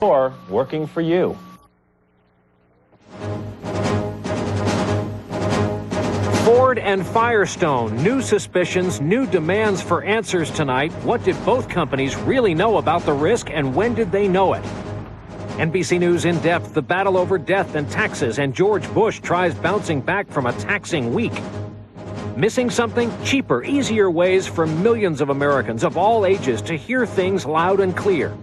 Or working for you. Ford and Firestone, new suspicions, new demands for answers tonight. What did both companies really know about the risk, and when did they know it? NBC News in depth, the battle over death and taxes, and George Bush tries bouncing back from a taxing week. Missing something? Cheaper, easier ways for millions of Americans of all ages to hear things loud and clear.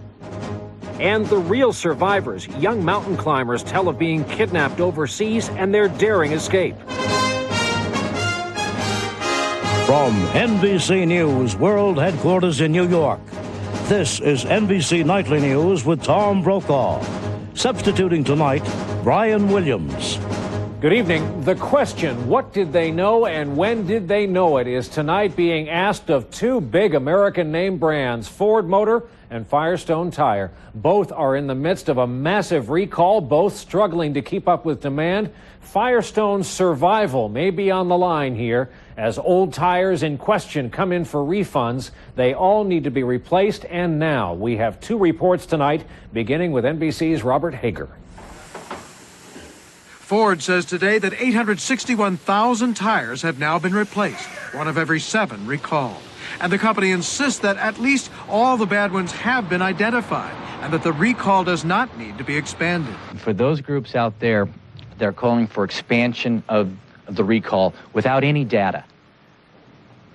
And the real survivors, young mountain climbers, tell of being kidnapped overseas and their daring escape. From NBC News World Headquarters in New York, this is NBC Nightly News with Tom Brokaw. Substituting tonight, Brian Williams. Good evening. The question, what did they know and when did they know it, is tonight being asked of two big American name brands, Ford Motor and Firestone Tire. Both are in the midst of a massive recall, both struggling to keep up with demand. Firestone's survival may be on the line here. As old tires in question come in for refunds, they all need to be replaced, and now. We have two reports tonight, beginning with NBC's Robert Hager. Ford says today that 861,000 tires have now been replaced, one of every 7 recalled. And the company insists that at least all the bad ones have been identified and that the recall does not need to be expanded. For those groups out there, they're calling for expansion of the recall without any data.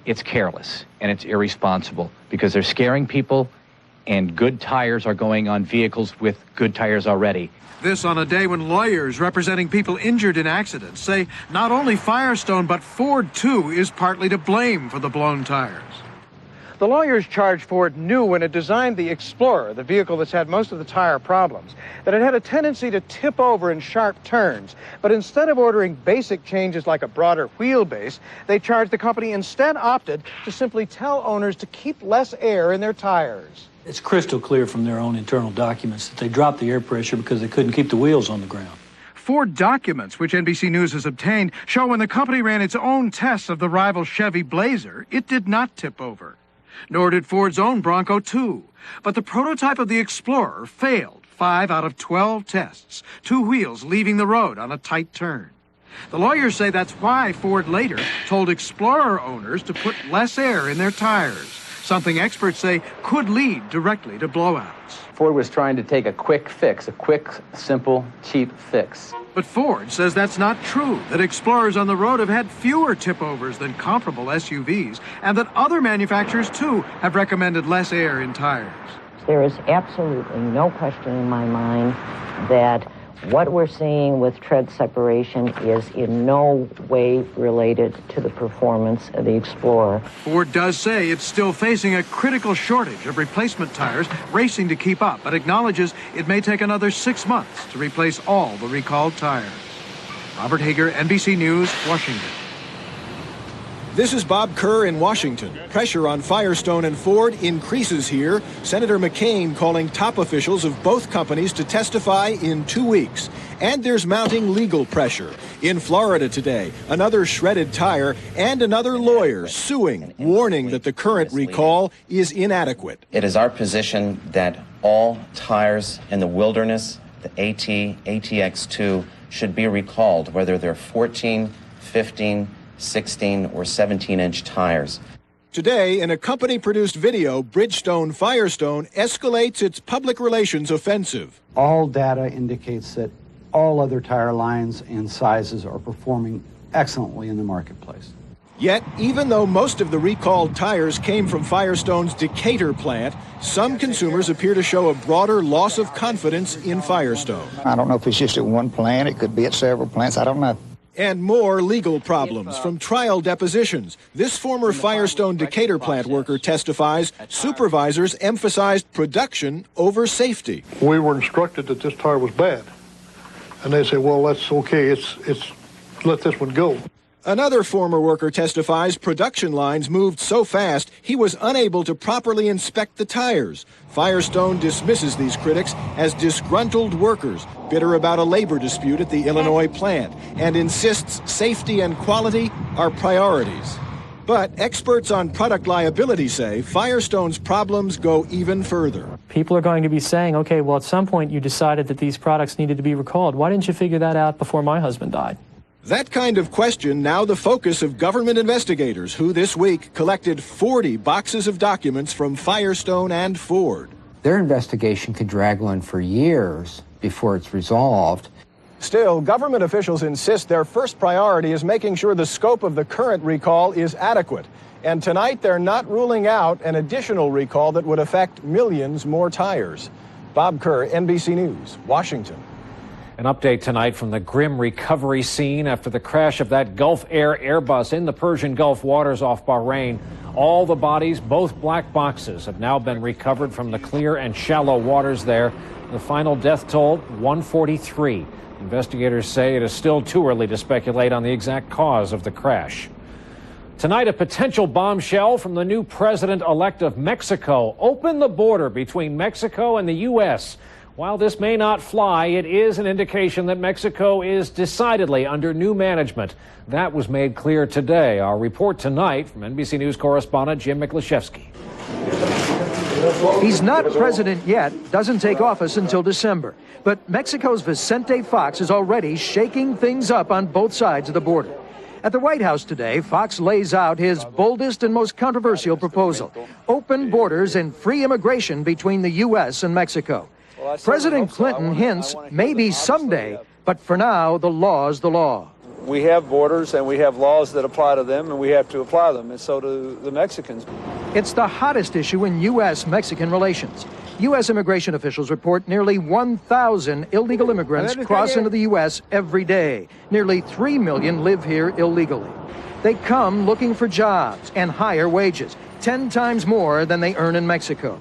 It's careless and it's irresponsible because they're scaring people, and good tires are going on vehicles with good tires already. This on a day when lawyers representing people injured in accidents say not only Firestone but Ford too is partly to blame for the blown tires. The lawyers charge Ford knew when it designed the Explorer, the vehicle that's had most of the tire problems, that it had a tendency to tip over in sharp turns. But instead of ordering basic changes like a broader wheelbase, they charged the company instead opted to simply tell owners to keep less air in their tires. It's crystal clear from their own internal documents that they dropped the air pressure because they couldn't keep the wheels on the ground. Ford documents, which NBC News has obtained, show when the company ran its own tests of the rival Chevy Blazer, it did not tip over. Nor did Ford's own Bronco 2. But the prototype of the Explorer failed 5 out of 12 tests, 2 wheels leaving the road on a tight turn. The lawyers say that's why Ford later told Explorer owners to put less air in their tires, something experts say could lead directly to blowouts. Ford was trying to take a quick fix, a quick, simple, cheap fix. But Ford says that's not true, that Explorers on the road have had fewer tip-overs than comparable SUVs, and that other manufacturers, too, have recommended less air in tires. There is absolutely no question in my mind that what we're seeing with tread separation is in no way related to the performance of the Explorer. Ford does say it's still facing a critical shortage of replacement tires, racing to keep up, but acknowledges it may take another 6 months to replace all the recalled tires. Robert Hager, NBC News, Washington. This is Bob Kerr in Washington. Pressure on Firestone and Ford increases here. Senator McCain calling top officials of both companies to testify in 2 weeks. And there's mounting legal pressure. In Florida today, another shredded tire and another lawyer suing, warning that the current recall is inadequate. It is our position that all tires in the Wilderness, the AT, ATX2, should be recalled, whether they're 14, 15, 16 or 17-inch tires. Today, in a company-produced video, Bridgestone Firestone escalates its public relations offensive. All data indicates that all other tire lines and sizes are performing excellently in the marketplace. Yet, even though most of the recalled tires came from Firestone's Decatur plant, some consumers appear to show a broader loss of confidence in Firestone. I don't know if it's just at one plant. It could be at several plants. I don't know. And more legal problems from trial depositions. This former Firestone Decatur plant worker testifies supervisors emphasized production over safety. We were instructed that this tire was bad. And they said, well, that's okay. It's let this one go. Another former worker testifies production lines moved so fast he was unable to properly inspect the tires. Firestone dismisses these critics as disgruntled workers, bitter about a labor dispute at the Illinois plant, and insists safety and quality are priorities. But experts on product liability say Firestone's problems go even further. people are going to be saying, okay, well, at some point you decided that these products needed to be recalled. Why didn't you figure that out before my husband died? That kind of question now the focus of government investigators who this week collected 40 boxes of documents from Firestone and Ford. Their investigation could drag on for years before it's resolved. Still, government officials insist their first priority is making sure the scope of the current recall is adequate. And tonight they're not ruling out an additional recall that would affect millions more tires. Bob Kerr, NBC News, Washington. An update tonight from the grim recovery scene after the crash of that Gulf Air Airbus in the Persian Gulf waters off Bahrain. All the bodies, both black boxes, have now been recovered from the clear and shallow waters there. The final death toll, 143. Investigators say it is still too early to speculate on the exact cause of the crash. Tonight, a potential bombshell from the new president-elect of Mexico. Open the border between Mexico and the U.S. While this may not fly, it is an indication that Mexico is decidedly under new management. That was made clear today. Our report tonight from NBC News correspondent Jim Miklashevsky. He's not president yet, doesn't take office until December. But Mexico's Vicente Fox is already shaking things up on both sides of the border. At the White House today, Fox lays out his boldest and most controversial proposal: open borders and free immigration between the U.S. and Mexico. President Clinton hints maybe someday, but for now, the law's the law. We have borders and we have laws that apply to them, and we have to apply them, and so do the Mexicans. It's the hottest issue in U.S.-Mexican relations. U.S. immigration officials report nearly 1,000 illegal immigrants cross into the U.S. every day. Nearly 3 million live here illegally. They come looking for jobs and higher wages, 10 times more than they earn in Mexico.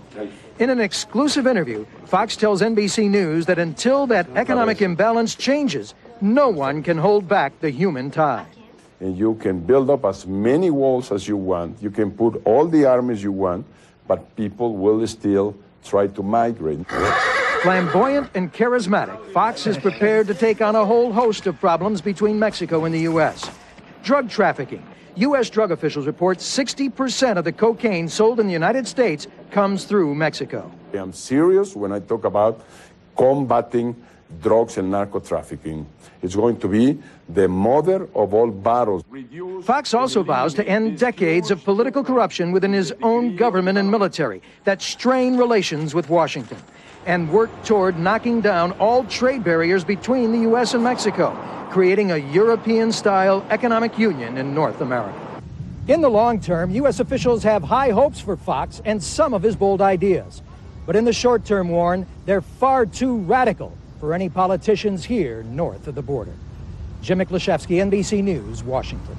In an exclusive interview, Fox tells NBC News that until that economic imbalance changes, no one can hold back the human tide. And you can build up as many walls as you want. You can put all the armies you want, but people will still try to migrate. Flamboyant and charismatic, Fox is prepared to take on a whole host of problems between Mexico and the U.S. Drug trafficking. U.S. drug officials report 60% of the cocaine sold in the United States comes through Mexico. I'm serious when I talk about combating drugs and narco trafficking. It's going to be the mother of all battles. Fox also vows to end decades of political corruption within his own government and military that strain relations with Washington, and work toward knocking down all trade barriers between the U.S. and Mexico, creating a European-style economic union in North America. In the long term, U.S. officials have high hopes for Fox and some of his bold ideas. But in the short term, Warren, they're far too radical for any politicians here north of the border. Jim Miklashevsky, NBC News, Washington.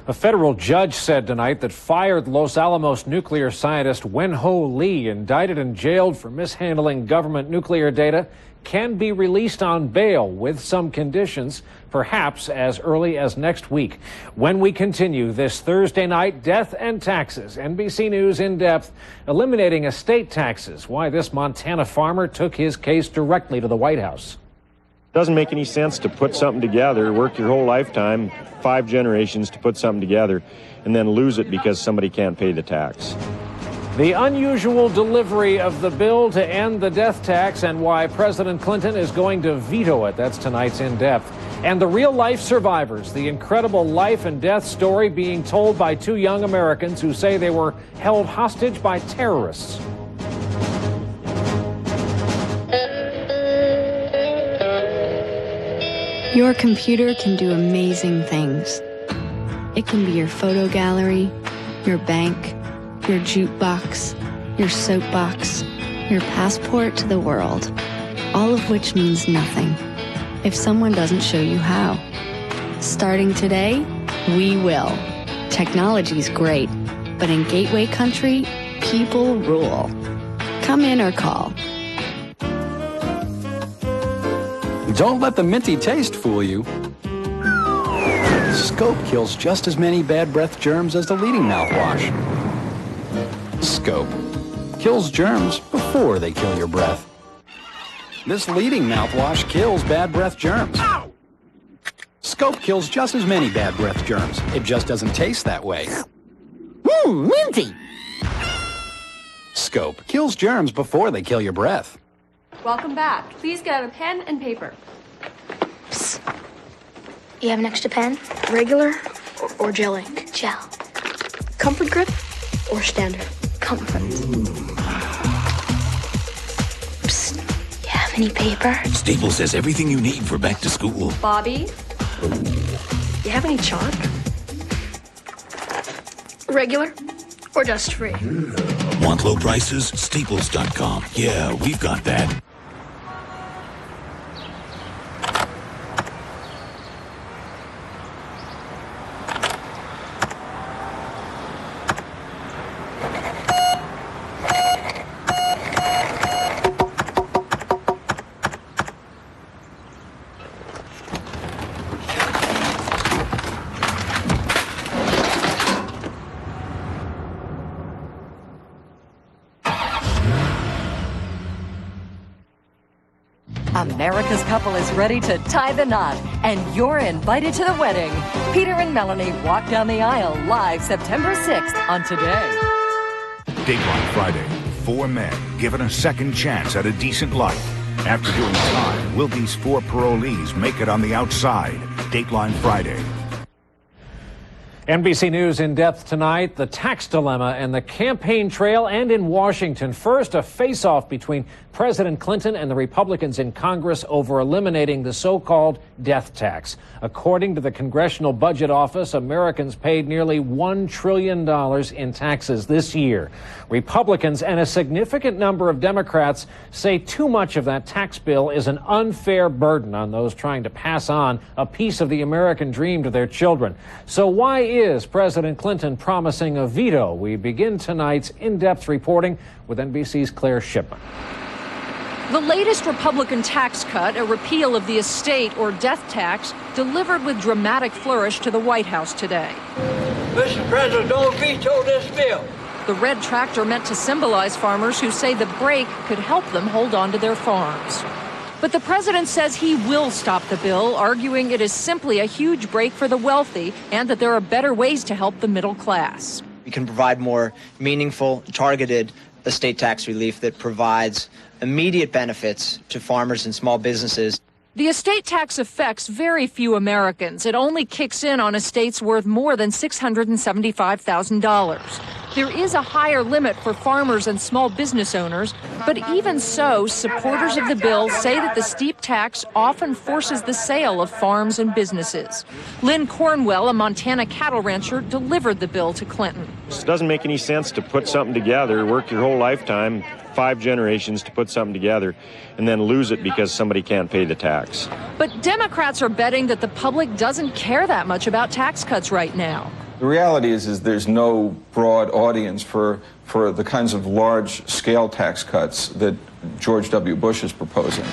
A federal judge said tonight that fired Los Alamos nuclear scientist Wen-Ho Lee, indicted and jailed for mishandling government nuclear data, can be released on bail with some conditions, perhaps as early as next week. When we continue this Thursday night, death and taxes. NBC News in depth, eliminating estate taxes, why this Montana farmer took his case directly to the White House. Doesn't make any sense to put something together, work your whole lifetime, 5 generations to put something together, and then lose it because somebody can't pay the tax. The unusual delivery of the bill to end the death tax and why President Clinton is going to veto it. That's tonight's In Depth. And the real-life survivors, the incredible life and death story being told by 2 young Americans who say they were held hostage by terrorists. Your computer can do amazing things. It can be your photo gallery, your bank, your jukebox, your soapbox, your passport to the world, all of which means nothing if someone doesn't show you how. Starting today, we will. Technology's great, but in Gateway Country, people rule. Come in or call. Don't let the minty taste fool you. Scope kills just as many bad breath germs as the leading mouthwash. Scope kills germs before they kill your breath. This leading mouthwash kills bad breath germs. Ow! Scope kills just as many bad breath germs. It just doesn't taste that way. Minty! Scope kills germs before they kill your breath. Welcome back. Please get out a pen and paper. Psst. You have an extra pen? Regular or gel ink? Gel. Comfort grip or standard? Comfort. Psst. You have any paper? Staples has everything you need for back to school. Bobby, you have any chalk? Regular or dust free? Want low prices? Staples.com. Yeah, we've got that. America's couple is ready to tie the knot, and you're invited to the wedding. Peter and Melanie walk down the aisle live September 6th on Today. Dateline Friday. 4 men given a second chance at a decent life. After doing time, will these 4 parolees make it on the outside? Dateline Friday. NBC News in depth tonight, the tax dilemma and the campaign trail, and in Washington. First, a face-off between President Clinton and the Republicans in Congress over eliminating the so-called death tax. According to the Congressional Budget Office, Americans paid nearly $1 trillion in taxes this year. Republicans and a significant number of Democrats say too much of that tax bill is an unfair burden on those trying to pass on a piece of the American dream to their children. So why is President Clinton promising a veto? We begin tonight's in-depth reporting with NBC's Claire Shipman. The latest Republican tax cut, a repeal of the estate or death tax, delivered with dramatic flourish to the White House today. Mr. President, don't veto this bill. The red tractor meant to symbolize farmers who say the break could help them hold on to their farms. But the president says he will stop the bill, arguing it is simply a huge break for the wealthy and that there are better ways to help the middle class. We can provide more meaningful, targeted estate tax relief that provides immediate benefits to farmers and small businesses. The estate tax affects very few Americans. It only kicks in on estates worth more than $675,000. There is a higher limit for farmers and small business owners, but even so, supporters of the bill say that the steep tax often forces the sale of farms and businesses. Lynn Cornwell, a Montana cattle rancher, delivered the bill to Clinton. It doesn't make any sense to put something together, work your whole lifetime, 5 generations to put something together, and then lose it because somebody can't pay the tax. But Democrats are betting that the public doesn't care that much about tax cuts right now. The reality is there's no broad audience for the kinds of large-scale tax cuts that George W. Bush is proposing.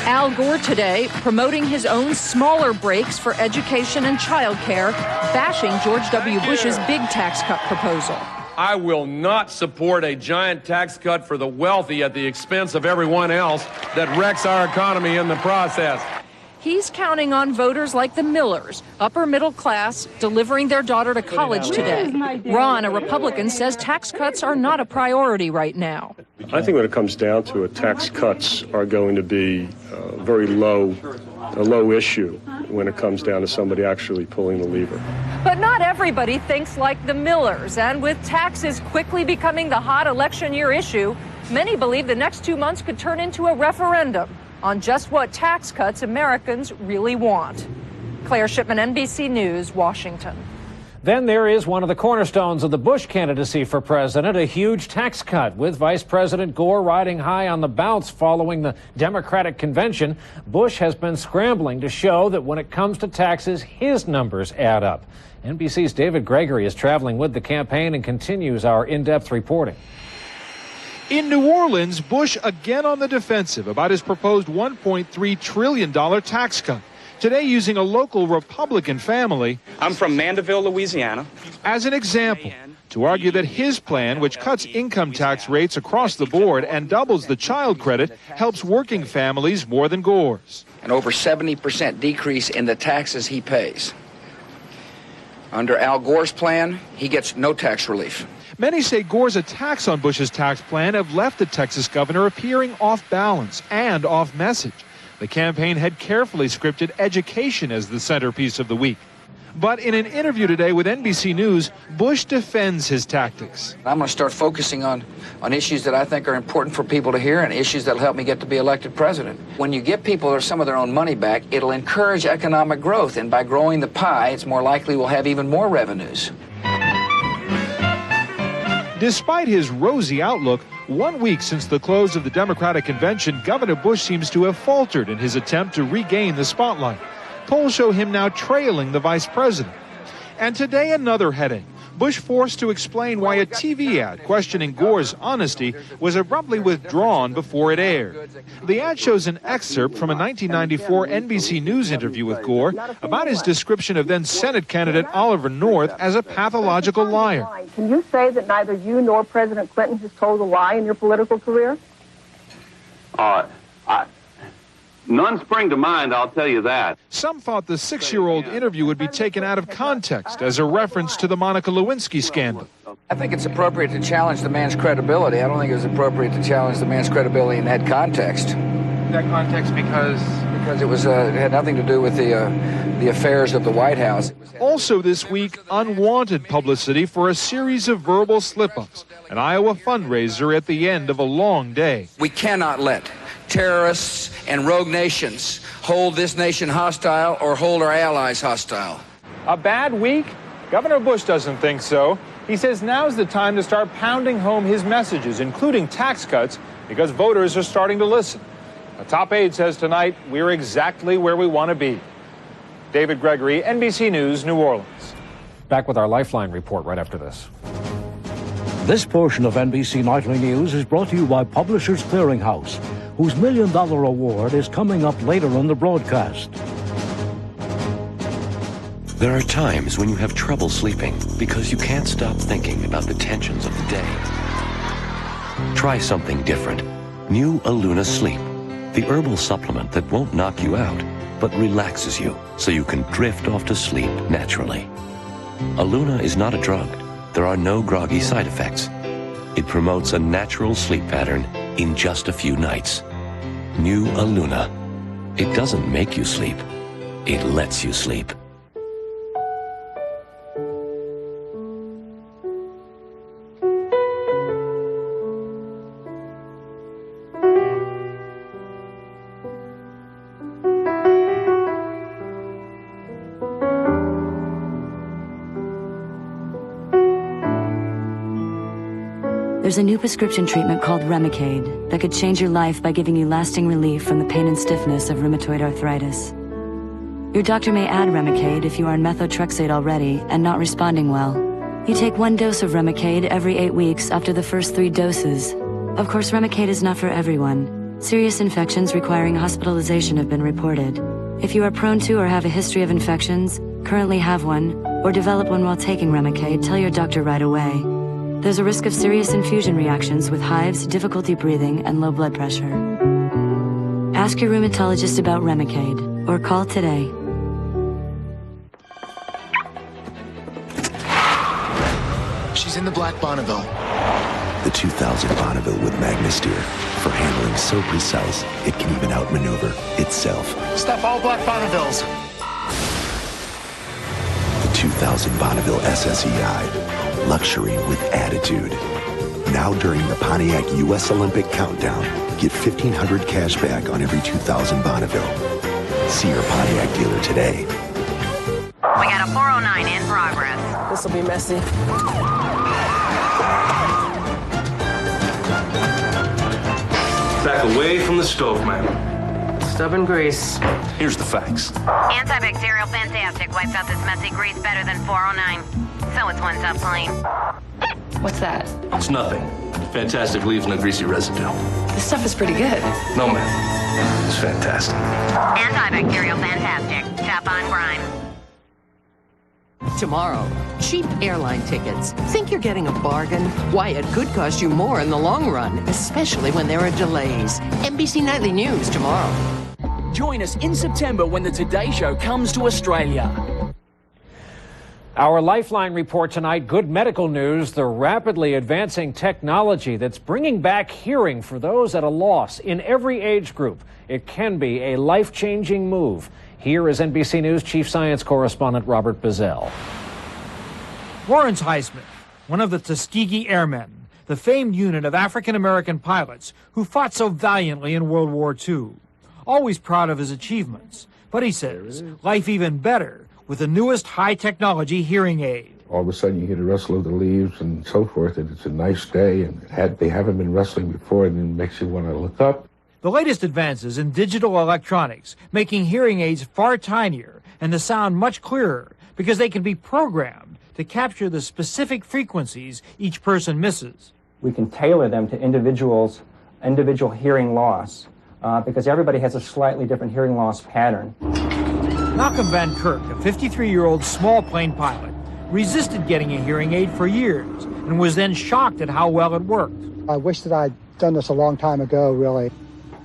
Al Gore today promoting his own smaller breaks for education and child care, bashing George W. Bush's big tax cut proposal. I will not support a giant tax cut for the wealthy at the expense of everyone else that wrecks our economy in the process. He's counting on voters like the Millers, upper middle class, delivering their daughter to college today. Ron, a Republican, says tax cuts are not a priority right now. I think when it comes down to it, tax cuts are going to be a low issue when it comes down to somebody actually pulling the lever. But not everybody thinks like the Millers, and with taxes quickly becoming the hot election year issue, many believe the next 2 months could turn into a referendum on just what tax cuts Americans really want. Claire Shipman, NBC News, Washington. Then there is one of the cornerstones of the Bush candidacy for president, a huge tax cut. With Vice President Gore riding high on the bounce following the Democratic convention, Bush has been scrambling to show that when it comes to taxes, his numbers add up. NBC's David Gregory is traveling with the campaign and continues our in-depth reporting. In New Orleans, Bush again on the defensive about his proposed $1.3 trillion tax cut. Today using a local Republican family, I'm from Mandeville, Louisiana, as an example to argue that his plan, which cuts income tax rates across the board and doubles the child credit, helps working families more than Gore's. An over 70% decrease in the taxes he pays. Under Al Gore's plan, he gets no tax relief. Many say Gore's attacks on Bush's tax plan have left the Texas governor appearing off balance and off message. The campaign had carefully scripted education as the centerpiece of the week. But in an interview today with NBC News, Bush defends his tactics. I'm going to start focusing on issues that I think are important for people to hear and issues that will help me get to be elected president. When you give people some of their own money back, it'll encourage economic growth. And by growing the pie, it's more likely we'll have even more revenues. Despite his rosy outlook, 1 week since the close of the Democratic convention, Governor Bush seems to have faltered in his attempt to regain the spotlight. Polls show him now trailing the vice president. And today, another headache. Bush forced to explain why a TV ad questioning Gore's honesty was abruptly withdrawn before it aired. The ad shows an excerpt from a 1994 NBC News interview with Gore about his description of then Senate candidate Oliver North as a pathological liar. Can you say that neither you nor President Clinton has told a lie in your political career? None spring to mind, I'll tell you that. Some thought the 6-year-old interview would be taken out of context as a reference to the Monica Lewinsky scandal. I think it's appropriate to challenge the man's credibility. I don't think it was appropriate to challenge the man's credibility in that context. That context because it was it had nothing to do with the affairs of the White House. Also this week, unwanted publicity for a series of verbal slip-ups, an Iowa fundraiser at the end of a long day. We cannot let terrorists and rogue nations hold this nation hostile or hold our allies hostile. A bad week? Governor Bush doesn't think so. He says now's the time to start pounding home his messages, including tax cuts, because voters are starting to listen. A top aide says tonight we're exactly where we want to be. David Gregory, NBC News, New Orleans. Back with our Lifeline report right after this. This portion of NBC Nightly News is brought to you by Publishers Clearinghouse, whose $1 million award is coming up later on the broadcast. There are times when you have trouble sleeping because you can't stop thinking about the tensions of the day. Try something different. New Aluna Sleep, the herbal supplement that won't knock you out, but relaxes you so you can drift off to sleep naturally. Aluna is not a drug. There are no groggy side effects. It promotes a natural sleep pattern in just a few nights. New Aluna. It doesn't make you sleep. It lets you sleep. There's a new prescription treatment called Remicade that could change your life by giving you lasting relief from the pain and stiffness of rheumatoid arthritis. Your doctor may add Remicade if you are on methotrexate already and not responding well. You take 1 dose of Remicade every 8 weeks after the first 3 doses. Of course, Remicade is not for everyone. Serious infections requiring hospitalization have been reported. If you are prone to or have a history of infections, currently have one, or develop one while taking Remicade, tell your doctor right away. There's a risk of serious infusion reactions with hives, difficulty breathing, and low blood pressure. Ask your rheumatologist about Remicade, or call today. She's in the black Bonneville. The 2000 Bonneville with Magnisteer. For handling so precise, it can even outmaneuver itself. Stop all black Bonnevilles. The 2000 Bonneville SSEI. Luxury with attitude. Now during the Pontiac U.S. Olympic Countdown, get $1,500 cash back on every 2000 Bonneville. See your Pontiac dealer today. We got a 409 in progress. This will be messy. Back away from the stove, man. Stubborn grease. Here's the facts. Antibacterial Fantastic wipes out this messy grease better than 409. So it's one top plane. What's that? It's nothing. Fantastic leaves no greasy residue. This stuff is pretty good. No, man. It's fantastic. Antibacterial Fantastic. Tap on grime. Tomorrow, cheap airline tickets. Think you're getting a bargain? Why, it could cost you more in the long run, especially when there are delays. NBC Nightly News tomorrow. Join us in September when The Today Show comes to Australia. Our Lifeline report tonight, good medical news, the rapidly advancing technology that's bringing back hearing for those at a loss in every age group. It can be a life-changing move. Here is NBC News Chief Science Correspondent Robert Bazell. Lawrence Highsmith, one of the Tuskegee Airmen, the famed unit of African-American pilots who fought so valiantly in World War II. Always proud of his achievements, but he says life even better with the newest high-technology hearing aid. All of a sudden you hear the rustle of the leaves and so forth, and it's a nice day, and they haven't been rustling before, and it makes you want to look up. The latest advances in digital electronics, making hearing aids far tinier and the sound much clearer because they can be programmed to capture the specific frequencies each person misses. We can tailor them to individual hearing loss because everybody has a slightly different hearing loss pattern. Malcolm Van Kirk, a 53-year-old small plane pilot, resisted getting a hearing aid for years and was then shocked at how well it worked. I wish that I'd done this a long time ago, really.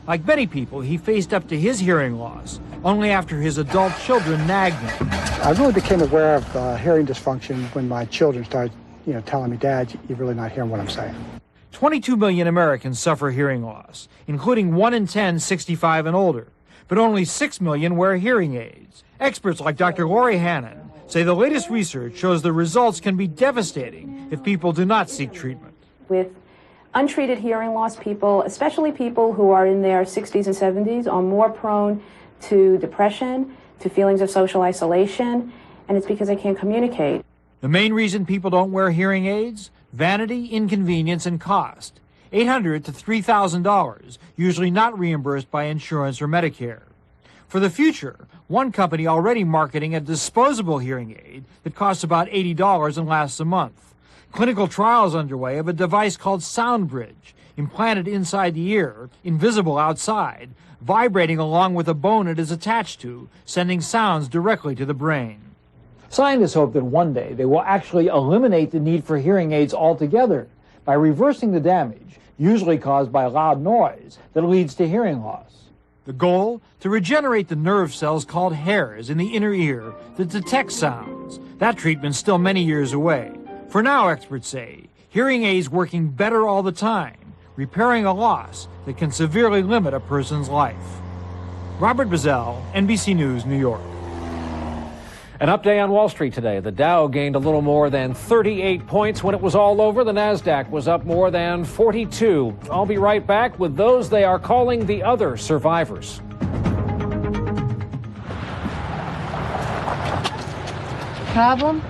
Like many people, he faced up to his hearing loss only after his adult children nagged him. I really became aware of hearing dysfunction when my children started, telling me, "Dad, you're really not hearing what I'm saying." 22 million Americans suffer hearing loss, including 1 in 10 65 and older, but only 6 million wear hearing aids. Experts like Dr. Lori Hannon say the latest research shows the results can be devastating if people do not seek treatment. With untreated hearing loss, people, especially people who are in their 60s and 70s, are more prone to depression, to feelings of social isolation, and it's because they can't communicate. The main reason people don't wear hearing aids? Vanity, inconvenience, and cost. $800 to $3,000, usually not reimbursed by insurance or Medicare. For the future, one company already marketing a disposable hearing aid that costs about $80 and lasts a month. Clinical trials underway of a device called SoundBridge, implanted inside the ear, invisible outside, vibrating along with a bone it is attached to, sending sounds directly to the brain. Scientists hope that one day they will actually eliminate the need for hearing aids altogether by reversing the damage, usually caused by loud noise, that leads to hearing loss. The goal? To regenerate the nerve cells called hairs in the inner ear that detect sounds. That treatment's still many years away. For now, experts say, hearing aids working better all the time, repairing a loss that can severely limit a person's life. Robert Bazell, NBC News, New York. An update on Wall Street today. The Dow gained a little more than 38 points when it was all over. The Nasdaq was up more than 42. I'll be right back with those they are calling the other survivors. Problem?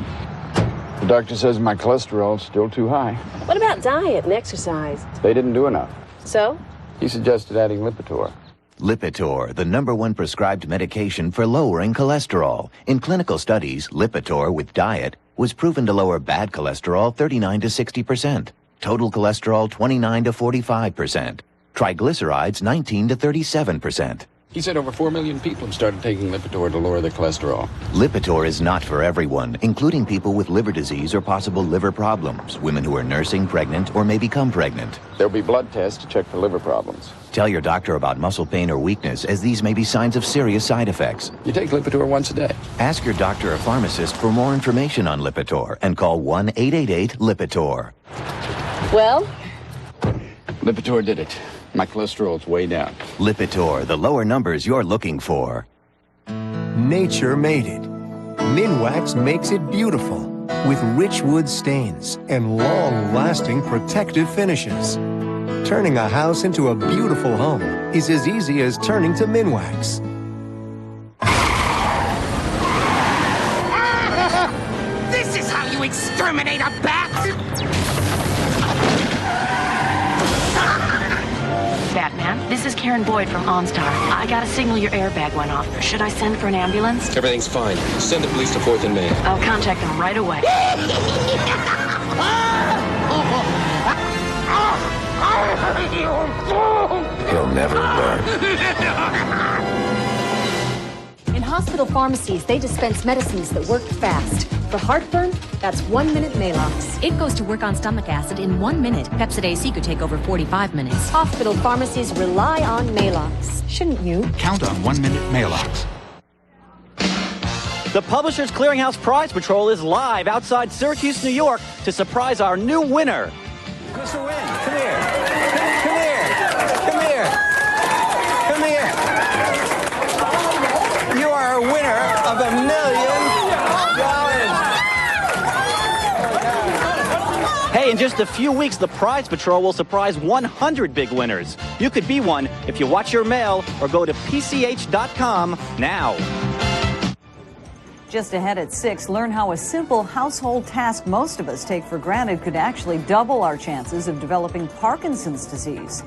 The doctor says my cholesterol's still too high. What about diet and exercise? They didn't do enough. So? He suggested adding Lipitor. Lipitor, the #1 prescribed medication for lowering cholesterol. In clinical studies, Lipitor with diet was proven to lower bad cholesterol 39 to 60%, total cholesterol 29 to 45%, triglycerides 19 to 37%. He said over 4 million people have started taking Lipitor to lower their cholesterol. Lipitor is not for everyone, including people with liver disease or possible liver problems, women who are nursing, pregnant, or may become pregnant. There'll be blood tests to check for liver problems. Tell your doctor about muscle pain or weakness, as these may be signs of serious side effects. You take Lipitor once a day. Ask your doctor or pharmacist for more information on Lipitor and call 1-888-LIPITOR. Well? Lipitor did it. My cholesterol's way down. Lipitor, the lower numbers you're looking for. Nature made it. Minwax makes it beautiful with rich wood stains and long-lasting protective finishes. Turning a house into a beautiful home is as easy as turning to Minwax. This is how you exterminate a bat! Batman, this is Karen Boyd from OnStar. I got a signal your airbag went off. Should I send for an ambulance? Everything's fine. Send the police to 4th and Main. I'll contact them right away. He'll never learn. In hospital pharmacies, they dispense medicines that work fast. For heartburn, that's 1-minute Malox. It goes to work on stomach acid in 1 minute. Pepsid AC could take over 45 minutes. Hospital pharmacies rely on Malox. Shouldn't you? Count on 1-minute Malox. The Publishers Clearinghouse Prize Patrol is live outside Syracuse, New York to surprise our new winner. Mr. Wynn, come here. Come here. Come here. Come here. You are a winner of $1 million. Hey, in just a few weeks, the Prize Patrol will surprise 100 big winners. You could be one if you watch your mail or go to pch.com now. Just ahead at 6, learn how a simple household task most of us take for granted could actually double our chances of developing Parkinson's disease.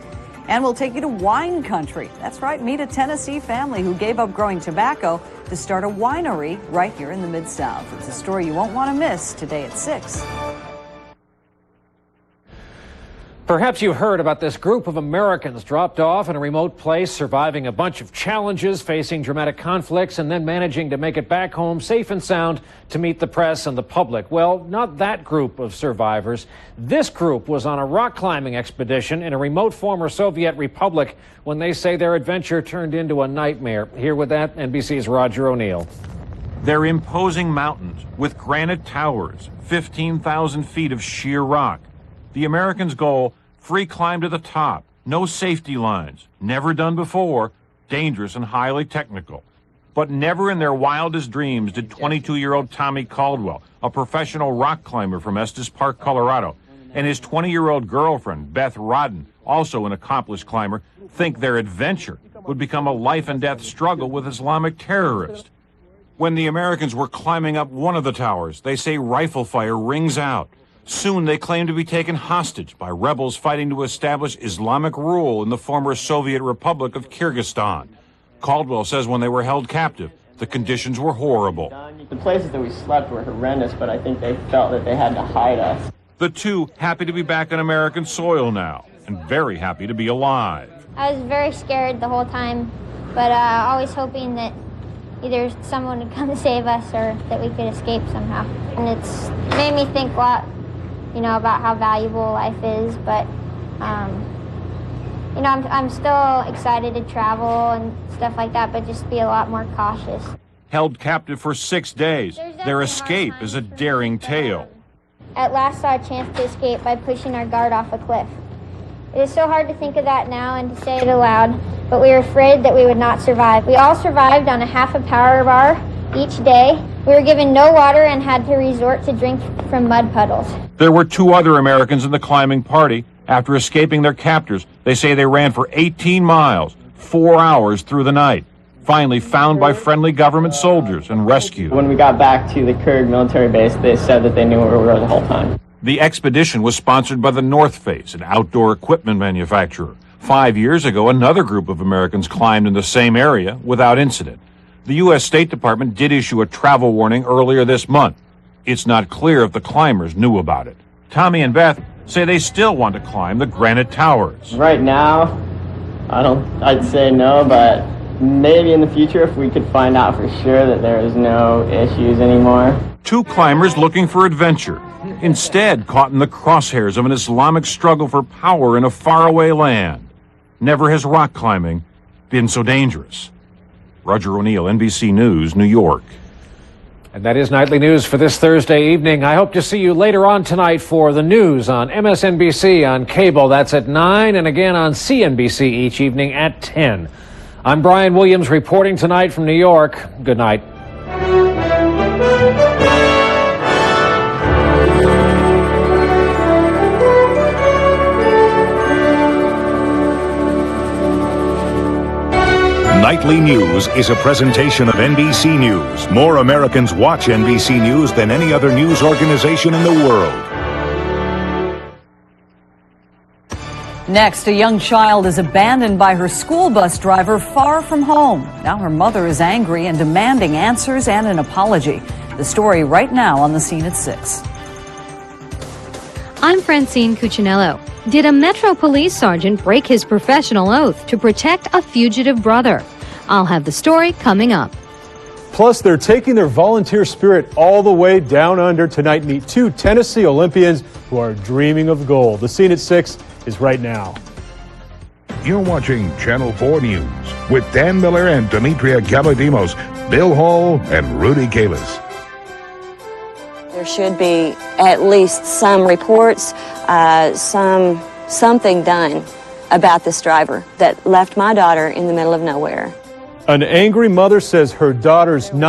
And we'll take you to wine country. That's right, meet a Tennessee family who gave up growing tobacco to start a winery right here in the Mid-South. It's a story you won't want to miss today at 6. Perhaps you've heard about this group of Americans dropped off in a remote place, surviving a bunch of challenges, facing dramatic conflicts, and then managing to make it back home safe and sound to meet the press and the public. Well, not that group of survivors. This group was on a rock climbing expedition in a remote former Soviet republic when they say their adventure turned into a nightmare. Here with that, NBC's Roger O'Neill. They're imposing mountains with granite towers, 15,000 feet of sheer rock. The Americans' goal, free climb to the top, no safety lines, never done before, dangerous and highly technical. But never in their wildest dreams did 22-year-old Tommy Caldwell, a professional rock climber from Estes Park, Colorado, and his 20-year-old girlfriend, Beth Rodden, also an accomplished climber, think their adventure would become a life-and-death struggle with Islamic terrorists. When the Americans were climbing up one of the towers, they say rifle fire rings out. Soon they claim to be taken hostage by rebels fighting to establish Islamic rule in the former Soviet Republic of Kyrgyzstan. Caldwell says when they were held captive, the conditions were horrible. The places that we slept were horrendous, but I think they felt that they had to hide us. The two happy to be back on American soil now, and very happy to be alive. I was very scared the whole time, but always hoping that either someone would come to save us or that we could escape somehow. And it's made me think a lot, about how valuable life is, but, I'm still excited to travel and stuff like that, but just be a lot more cautious. Held captive for 6 days, their escape is a daring tale. At last saw a chance to escape by pushing our guard off a cliff. It is so hard to think of that now and to say it aloud, but we were afraid that we would not survive. We all survived on a half a power bar each day. We were given no water and had to resort to drink from mud puddles. There were 2 other Americans in the climbing party. After escaping their captors, they say they ran for 18 miles, 4 hours through the night. Finally found by friendly government soldiers and rescued. When we got back to the Kurg military base, they said that they knew where we were the whole time. The expedition was sponsored by the North Face, an outdoor equipment manufacturer. 5 years ago, another group of Americans climbed in the same area without incident. The U.S. State Department did issue a travel warning earlier this month. It's not clear if the climbers knew about it. Tommy and Beth say they still want to climb the granite towers. Right now, I'd say no, but maybe in the future if we could find out for sure that there is no issues anymore. 2 climbers looking for adventure, instead caught in the crosshairs of an Islamic struggle for power in a faraway land. Never has rock climbing been so dangerous. Roger O'Neill, NBC News, New York. And that is Nightly News for this Thursday evening. I hope to see you later on tonight for the news on MSNBC on cable. That's at 9 and again on CNBC each evening at 10. I'm Brian Williams reporting tonight from New York. Good night. Nightly News is a presentation of NBC News. More Americans watch NBC News than any other news organization in the world. Next, a young child is abandoned by her school bus driver far from home. Now her mother is angry and demanding answers and an apology. The story right now on the scene at 6. I'm Francine Cuccinello. Did a Metro Police sergeant break his professional oath to protect a fugitive brother? I'll have the story coming up. Plus, they're taking their volunteer spirit all the way down under. Tonight, meet 2 Tennessee Olympians who are dreaming of gold. The scene at 6 is right now. You're watching Channel 4 News with Dan Miller and Demetria Galadimos, Bill Hall, and Rudy Kalis. There should be at least some reports, something done about this driver that left my daughter in the middle of nowhere. An angry mother says her daughter's not